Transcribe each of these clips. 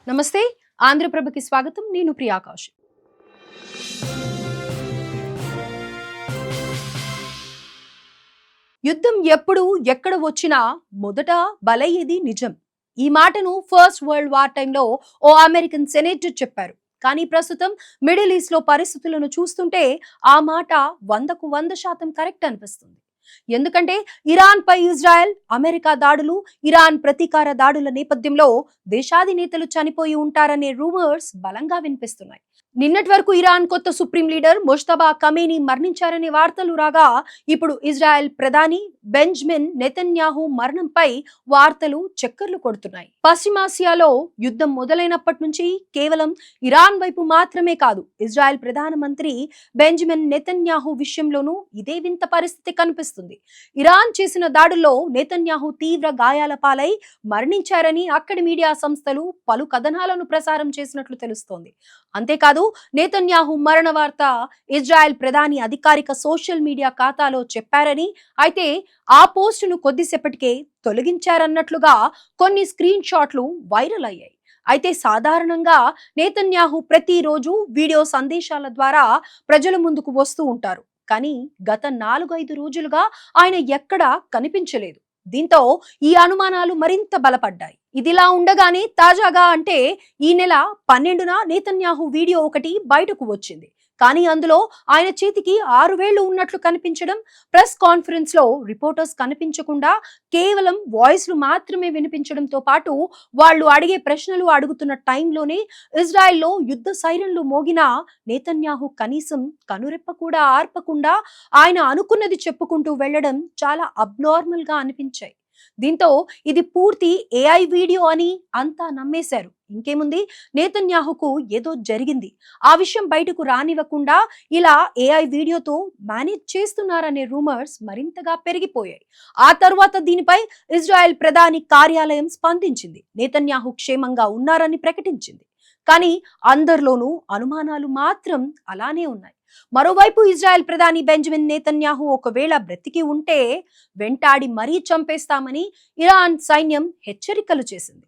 నమస్తే. ఆంధ్రప్రభకి స్వాగతం. నేను ప్రియాకాష్. యుద్ధం ఎప్పుడు ఎక్కడ వచ్చినా మొదట బలయ్యేది నిజం. ఈ మాటను ఫస్ట్ వరల్డ్ వార్ టైంలో ఓ అమెరికన్ సెనేటర్ చెప్పారు. కానీ ప్రస్తుతం మిడిల్ ఈస్ట్ లో పరిస్థితులను చూస్తుంటే ఆ మాట 100% కరెక్ట్ అనిపిస్తుంది. ఎందుకంటే ఇరాన్ పై ఇజ్రాయెల్, అమెరికా దాడులు, ఇరాన్ ప్రతీకార దాడుల నేపథ్యంలో దేశాధినేతలు చనిపోయి ఉంటారనే రూమర్స్ బలంగా వినిపిస్తున్నాయి. నిన్నటి వరకు ఇరాన్ కొత్త సుప్రీం లీడర్ ముజ్తబా ఖమేనీ మరణించారనే వార్తలు రాగా, ఇప్పుడు ఇజ్రాయెల్ ప్రధాని బెంజమిన్ నెతన్యాహు మరణంపై వార్తలు చక్కర్లు కొడుతున్నాయి. పశ్చిమాసియాలో యుద్ధం మొదలైనప్పటి నుంచి కేవలం ఇరాన్ వైపు మాత్రమే కాదు, ఇజ్రాయెల్ ప్రధానమంత్రి బెంజమిన్ నెతన్యాహు విషయంలోనూ ఇదే వింత పరిస్థితి కనిపిస్తుంది. ఇరాన్ చేసిన దాడుల్లో నెతన్యాహు తీవ్ర గాయాల పాలై మరణించారని అక్కడి మీడియా సంస్థలు పలు కథనాలను ప్రసారం చేసినట్లు తెలుస్తోంది. అంతేకాదు, నెతన్యాహు మరణ వార్త ఇజ్రాయెల్ ప్రధాని అధికారిక సోషల్ మీడియా ఖాతాలో చెప్పారని, అయితే ఆ పోస్టును కొద్దిసేపటికే తొలగించారన్నట్లుగా కొన్ని స్క్రీన్ షాట్లు వైరల్ అయ్యాయి. అయితే సాధారణంగా నెతన్యాహు ప్రతిరోజు వీడియో సందేశాల ద్వారా ప్రజల ముందుకు వస్తూ ఉంటారు. కానీ గత 4-5 రోజులుగా ఆయన ఎక్కడా కనిపించలేదు. దీంతో ఈ అనుమానాలు మరింత బలపడ్డాయి. ఇదిలా ఉండగానే తాజాగా అంటే ఈ నెల 12న నెతన్యాహు వీడియో ఒకటి బయటకు వచ్చింది. కానీ అందులో ఆయన చేతికి 6 వేళ్లు ఉన్నట్లు కనిపించడం, ప్రెస్ కాన్ఫరెన్స్ లో రిపోర్టర్స్ కనిపించకుండా కేవలం వాయిస్లు మాత్రమే వినిపించడంతో పాటు వాళ్ళు అడిగే ప్రశ్నలు అడుగుతున్న టైంలోనే ఇజ్రాయెల్లో యుద్ధ సైరన్లు మోగినా నెతన్యాహు కనీసం కనురెప్ప కూడా ఆర్పకుండా ఆయన అనుకున్నది చెప్పుకుంటూ వెళ్లడం చాలా అబ్నార్మల్ గా అనిపించాయి. దీంతో ఇది పూర్తి ఏఐ వీడియో అని అంతా నమ్మేశారు. ఇంకేముంది, నెతన్యాహుకు ఏదో జరిగింది, ఆ విషయం బయటకు రానివ్వకుండా ఇలా ఏఐ వీడియోతో మేనేజ్ చేస్తున్నారనే రూమర్స్ మరింతగా పెరిగిపోయాయి. ఆ తర్వాత దీనిపై ఇజ్రాయెల్ ప్రధాని కార్యాలయం స్పందించింది. నెతన్యాహు క్షేమంగా ఉన్నారని ప్రకటించింది. కానీ అందరిలోనూ అనుమానాలు మాత్రం అలానే ఉన్నాయి. మరోవైపు ఇజ్రాయెల్ ప్రధాని బెంజమిన్ నెతన్యాహు ఒకవేళ బ్రతికి ఉంటే వెంటాడి మరీ చంపేస్తామని ఇరాన్ సైన్యం హెచ్చరికలు చేసింది.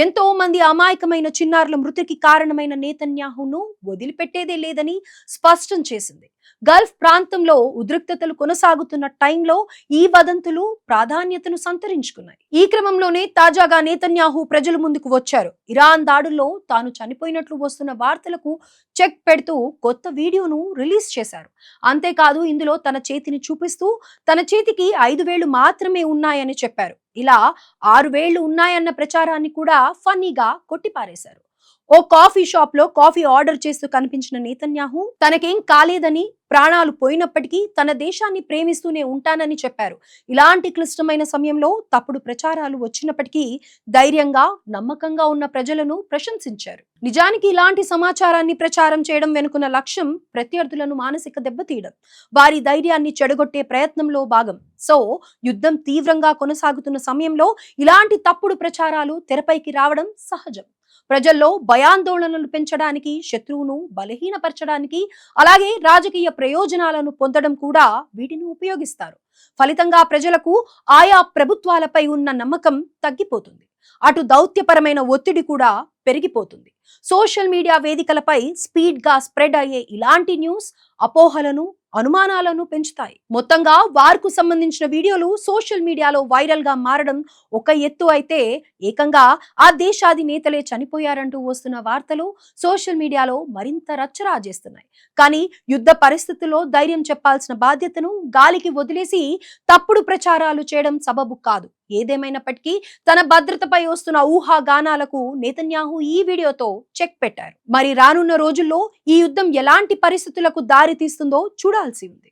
ఎంతో మంది అమాయకమైన చిన్నారుల మృతికి కారణమైన నెతన్యాహును వదిలిపెట్టేదే లేదని స్పష్టం చేసింది. గల్ఫ్ ప్రాంతంలో ఉద్రిక్తతలు కొనసాగుతున్న టైంలో ఈ వదంతులు ప్రాధాన్యతను సంతరించుకున్నాయి. ఈ క్రమంలోనే తాజాగా నెతన్యాహు ప్రజల ముందుకు వచ్చారు. ఇరాన్ దాడుల్లో తాను చనిపోయినట్లు వస్తున్న వార్తలకు చెక్ పెడుతూ కొత్త వీడియోను రిలీజ్ చేశారు. అంతేకాదు, ఇందులో తన చేతిని చూపిస్తూ తన చేతికి 5 వేళ్లు మాత్రమే ఉన్నాయని చెప్పారు. ఇలా 6 వేళ్లు ఉన్నాయన్న ప్రచారాన్ని కూడా ఫన్నీగా కొట్టిపారేశారు. ఓ కాఫీ షాప్ లో కాఫీ ఆర్డర్ చేస్తూ కనిపించిన నెతన్యాహు తనకేం కాలేదని, ప్రాణాలు పోయినప్పటికీ తన దేశాన్ని ప్రేమిస్తూనే ఉంటానని చెప్పారు. ఇలాంటి క్లిష్టమైన సమయంలో తప్పుడు ప్రచారాలు వచ్చినప్పటికీ ధైర్యంగా, నమ్మకంగా ఉన్న ప్రజలను ప్రశంసించారు. నిజానికి ఇలాంటి సమాచారాన్ని ప్రచారం చేయడం వెనుకున్న లక్ష్యం ప్రత్యర్థులను మానసిక దెబ్బతీయడం, వారి ధైర్యాన్ని చెడగొట్టే ప్రయత్నంలో భాగం. సో యుద్ధం తీవ్రంగా కొనసాగుతున్న సమయంలో ఇలాంటి తప్పుడు ప్రచారాలు తెరపైకి రావడం సహజం. ప్రజల్లో భయాందోళనలు పెంచడానికి, శత్రువును బలహీనపరచడానికి, అలాగే రాజకీయ ప్రయోజనాలను పొందడం కూడా వీటిని ఉపయోగిస్తారు. ఫలితంగా ప్రజలకు ఆయా ప్రభుత్వాలపై ఉన్న నమ్మకం తగ్గిపోతుంది. అటు దౌత్యపరమైన ఒత్తిడి కూడా పెరిగిపోతుంది. సోషల్ మీడియా వేదికలపై స్పీడ్ గా స్ప్రెడ్ అయ్యే ఇలాంటి న్యూస్ అపోహలను, అనుమానాలను పెంచుతాయి. మొత్తంగా వార్కు సంబంధించిన వీడియోలు సోషల్ మీడియాలో వైరల్ గా మారడం ఒక ఎత్తు అయితే, ఏకంగా ఆ దేశాధినేతలే చనిపోయారంటూ వస్తున్న వార్తలు సోషల్ మీడియాలో మరింత రచ్చరాజేస్తున్నాయి. కానీ యుద్ధ పరిస్థితుల్లో ధైర్యం చెప్పాల్సిన బాధ్యతను గాలికి వదిలేసి తప్పుడు ప్రచారాలు చేయడం సబబు కాదు. ఏదేమైనప్పటికీ తన భద్రతపై వస్తున్న ఊహాగానాలకు నెతన్యాహు ఈ వీడియోతో చెక్ పెట్టారు. మరి రానున్న రోజుల్లో ఈ యుద్ధం ఎలాంటి పరిస్థితులకు దారి తీస్తుందో చూడాల్సి ఉంది.